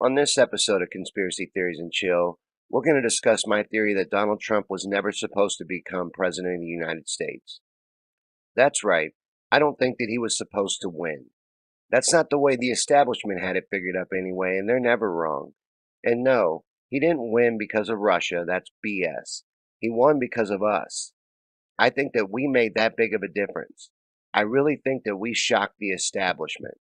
On this episode of Conspiracy Theories and Chill, we're going to discuss my theory that Donald Trump was never supposed to become President of the United States. That's right, I don't think that he was supposed to win. That's not the way the establishment had it figured up anyway, and they're never wrong. And no, he didn't win because of Russia, that's BS. He won because of us. I think that we made that big of a difference. I really think that we shocked the establishment.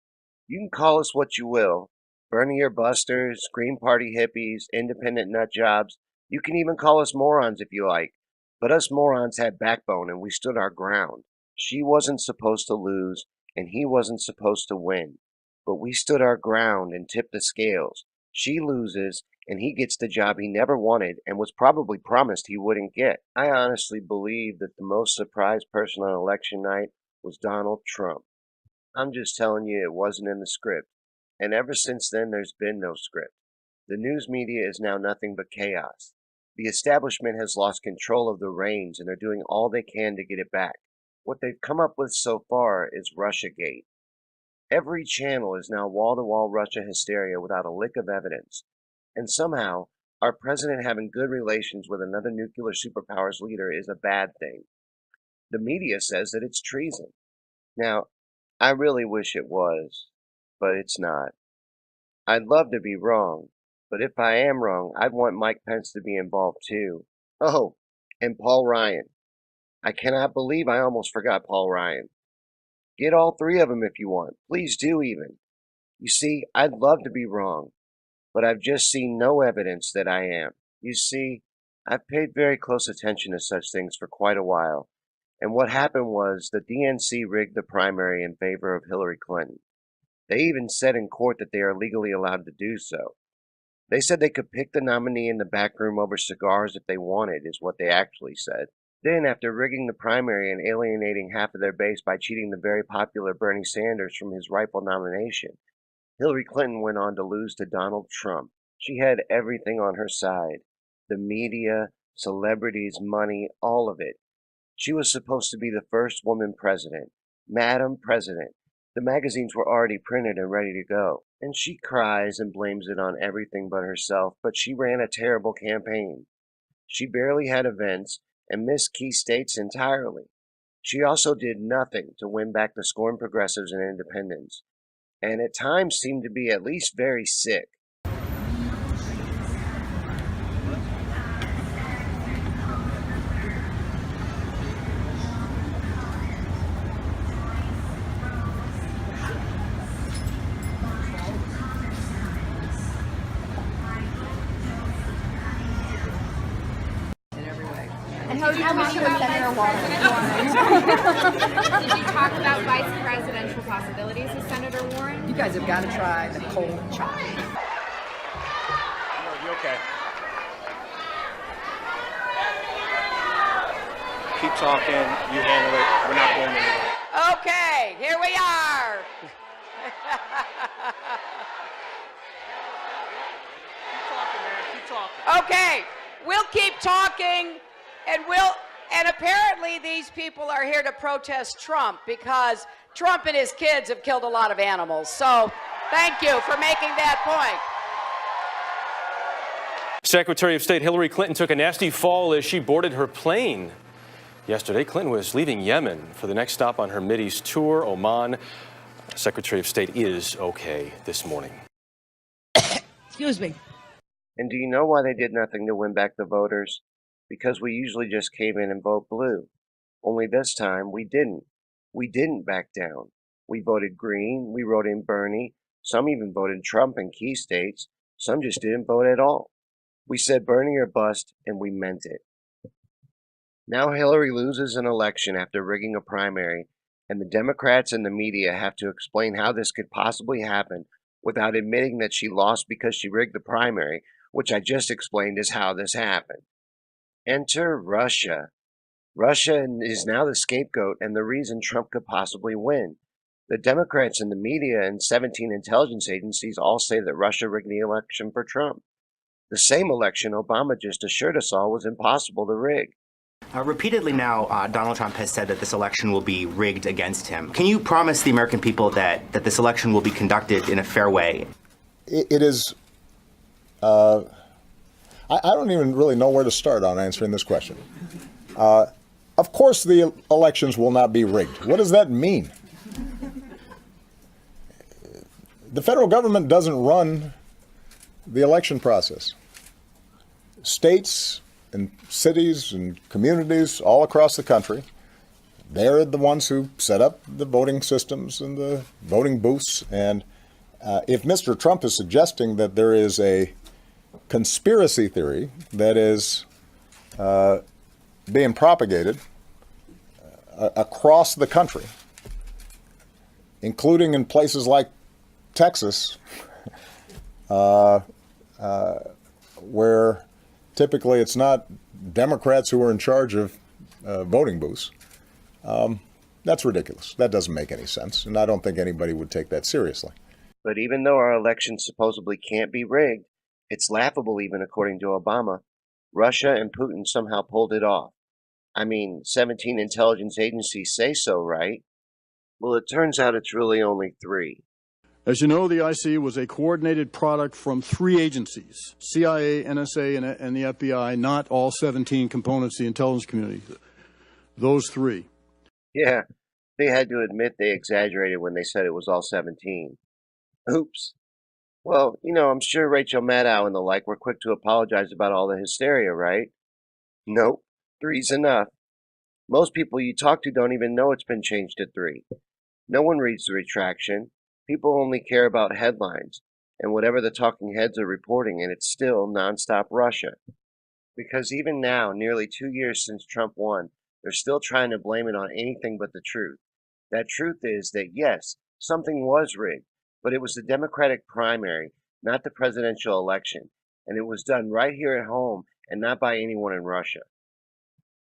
You can call us what you will. Bernie or busters, Green Party hippies, independent nut jobs. You can even call us morons if you like. But us morons had backbone and we stood our ground. She wasn't supposed to lose and he wasn't supposed to win. But we stood our ground and tipped the scales. She loses and he gets the job he never wanted and was probably promised he wouldn't get. I honestly believe that the most surprised person on election night was Donald Trump. I'm just telling you, it wasn't in the script. And ever since then, there's been no script. The news media is now nothing but chaos. The establishment has lost control of the reins and are doing all they can to get it back. What they've come up with so far is Russiagate. Every channel is now wall-to-wall Russia hysteria without a lick of evidence. And somehow, our president having good relations with another nuclear superpower's leader is a bad thing. The media says that it's treason. Now, I really wish it was, but it's not. I'd love to be wrong, but if I am wrong, I'd want Mike Pence to be involved too. Oh, and Paul Ryan. I cannot believe I almost forgot Paul Ryan. Get all three of them if you want. Please do even. You see, I'd love to be wrong, but I've just seen no evidence that I am. You see, I've paid very close attention to such things for quite a while, and what happened was the DNC rigged the primary in favor of Hillary Clinton. They even said in court that they are legally allowed to do so. They said they could pick the nominee in the back room over cigars if they wanted, is what they actually said. Then, after rigging the primary and alienating half of their base by cheating the very popular Bernie Sanders from his rightful nomination, Hillary Clinton went on to lose to Donald Trump. She had everything on her side. The media, celebrities, money, all of it. She was supposed to be the first woman president. Madam President. The magazines were already printed and ready to go. And she cries and blames it on everything but herself, but she ran a terrible campaign. She barely had events and missed key states entirely. She also did nothing to win back the scorned progressives and independents, and at times seemed to be at least very sick. And how do you talk about Senator Warren? Did you talk about vice presidential possibilities with Senator Warren? You guys have got to try the cold chop. You okay? Keep talking. You handle it. We're not going anywhere. Okay, here we are. Keep talking, man. Keep talking. Okay, we'll keep talking, and apparently these people are here to protest Trump because Trump and his kids have killed a lot of animals. So thank you for making that point. Secretary of State Hillary Clinton took a nasty fall as she boarded her plane. Yesterday, Clinton was leaving Yemen for the next stop on her Mideast tour, Oman. Secretary of State is okay this morning. Excuse me. And do you know why they did nothing to win back the voters? Because we usually just cave in and vote blue. Only this time, we didn't. We didn't back down. We voted green, we wrote in Bernie, some even voted Trump in key states, some just didn't vote at all. We said Bernie or bust, and we meant it. Now Hillary loses an election after rigging a primary, and the Democrats and the media have to explain how this could possibly happen without admitting that she lost because she rigged the primary, which I just explained is how this happened. Enter Russia. Russia is now the scapegoat and the reason Trump could possibly win. The Democrats and the media and 17 intelligence agencies all say that Russia rigged the election for Trump. The same election Obama just assured us all was impossible to rig. Repeatedly now, Donald Trump has said that this election will be rigged against him. Can you promise the American people that this election will be conducted in a fair way? It is I don't even really know where to start on answering this question. Of course, the elections will not be rigged. What does that mean? The federal government doesn't run the election process. States and cities and communities all across the country, they're the ones who set up the voting systems and the voting booths. And if Mr. Trump is suggesting that there is a conspiracy theory that is being propagated across the country, including in places like Texas, where typically it's not Democrats who are in charge of voting booths, that's ridiculous. That doesn't make any sense, and I don't think anybody would take that seriously. But even though our election supposedly can't be rigged, it's laughable even according to Obama. Russia and Putin somehow pulled it off. I mean, 17 intelligence agencies say so, right? Well, it turns out it's really only 3. As you know, the IC was a coordinated product from 3 agencies, CIA, NSA, and the FBI, not all 17 components of the intelligence community. Those 3. Yeah, they had to admit they exaggerated when they said it was all 17. Oops. Well, I'm sure Rachel Maddow and the like were quick to apologize about all the hysteria, right? Nope, 3's enough. Most people you talk to don't even know it's been changed to 3. No one reads the retraction. People only care about headlines and whatever the talking heads are reporting, and it's still nonstop Russia. Because even now, nearly 2 years since Trump won, they're still trying to blame it on anything but the truth. That truth is that, yes, something was rigged, but it was the Democratic primary, not the presidential election, and it was done right here at home and not by anyone in Russia.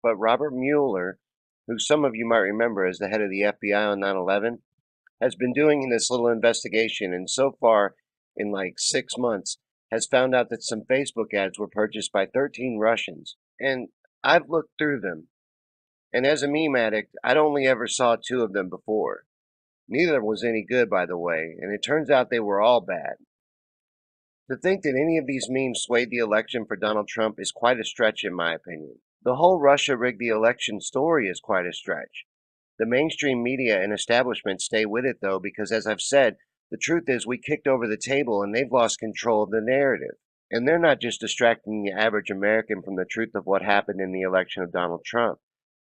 But Robert Mueller, who some of you might remember as the head of the FBI on 9/11, has been doing this little investigation, and so far, in like 6 months, has found out that some Facebook ads were purchased by 13 Russians. And I've looked through them. And as a meme addict, I'd only ever saw 2 of them before. Neither was any good, by the way, and it turns out they were all bad. To think that any of these memes swayed the election for Donald Trump is quite a stretch in my opinion. The whole Russia rigged the election story is quite a stretch. The mainstream media and establishment stay with it though because, as I've said, the truth is we kicked over the table and they've lost control of the narrative. And they're not just distracting the average American from the truth of what happened in the election of Donald Trump.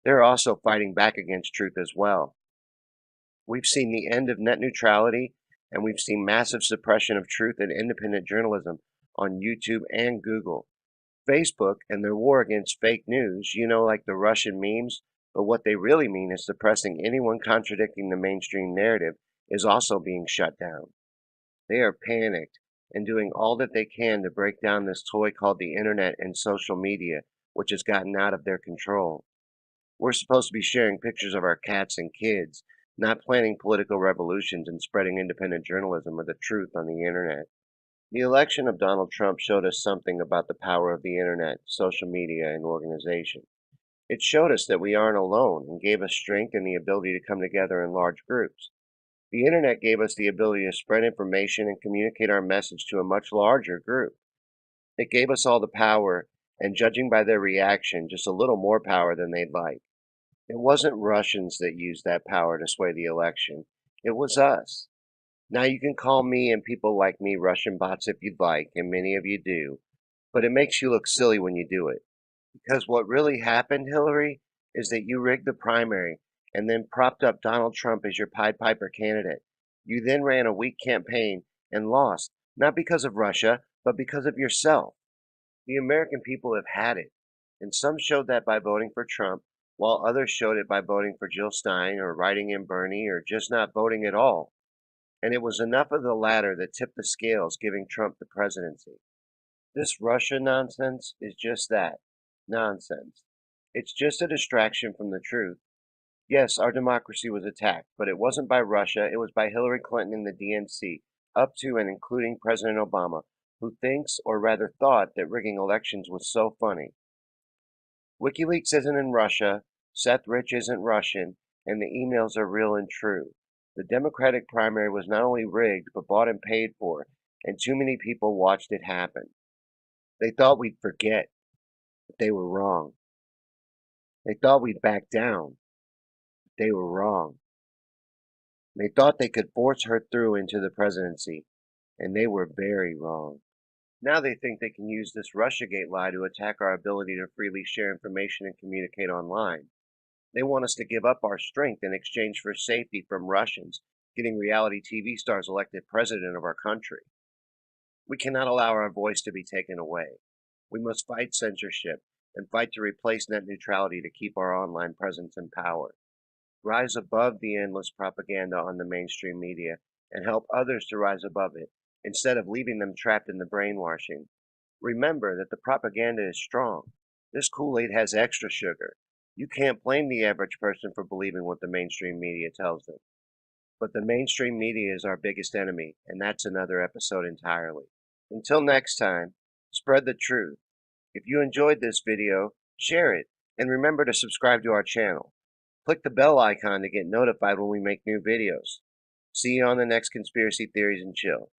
They're also fighting back against truth as well. We've seen the end of net neutrality, and we've seen massive suppression of truth and independent journalism on YouTube and Google. Facebook and their war against fake news, like the Russian memes, but what they really mean is suppressing anyone contradicting the mainstream narrative, is also being shut down. They are panicked and doing all that they can to break down this toy called the internet and social media, which has gotten out of their control. We're supposed to be sharing pictures of our cats and kids, not planning political revolutions and spreading independent journalism or the truth on the internet. The election of Donald Trump showed us something about the power of the internet, social media, and organization. It showed us that we aren't alone and gave us strength and the ability to come together in large groups. The internet gave us the ability to spread information and communicate our message to a much larger group. It gave us all the power, and judging by their reaction, just a little more power than they'd like. It wasn't Russians that used that power to sway the election. It was us. Now you can call me and people like me Russian bots if you'd like, and many of you do, but it makes you look silly when you do it. Because what really happened, Hillary, is that you rigged the primary and then propped up Donald Trump as your Pied Piper candidate. You then ran a weak campaign and lost, not because of Russia, but because of yourself. The American people have had it, and some showed that by voting for Trump, while others showed it by voting for Jill Stein or writing in Bernie or just not voting at all. And it was enough of the latter that tipped the scales, giving Trump the presidency. This Russia nonsense is just that, nonsense. It's just a distraction from the truth. Yes, our democracy was attacked, but it wasn't by Russia, it was by Hillary Clinton and the DNC, up to and including President Obama, who thinks, or rather thought, that rigging elections was so funny. WikiLeaks isn't in Russia, Seth Rich isn't Russian, and the emails are real and true. The Democratic primary was not only rigged, but bought and paid for, and too many people watched it happen. They thought we'd forget, but they were wrong. They thought we'd back down, but they were wrong. They thought they could force her through into the presidency, and they were very wrong. Now they think they can use this Russiagate lie to attack our ability to freely share information and communicate online. They want us to give up our strength in exchange for safety from Russians getting reality TV stars elected president of our country. We cannot allow our voice to be taken away. We must fight censorship and fight to replace net neutrality to keep our online presence in power. Rise above the endless propaganda on the mainstream media and help others to rise above it, instead of leaving them trapped in the brainwashing. Remember that the propaganda is strong. This Kool-Aid has extra sugar. You can't blame the average person for believing what the mainstream media tells them. But the mainstream media is our biggest enemy, and that's another episode entirely. Until next time, spread the truth. If you enjoyed this video, share it, and remember to subscribe to our channel. Click the bell icon to get notified when we make new videos. See you on the next Conspiracy Theories and Chill.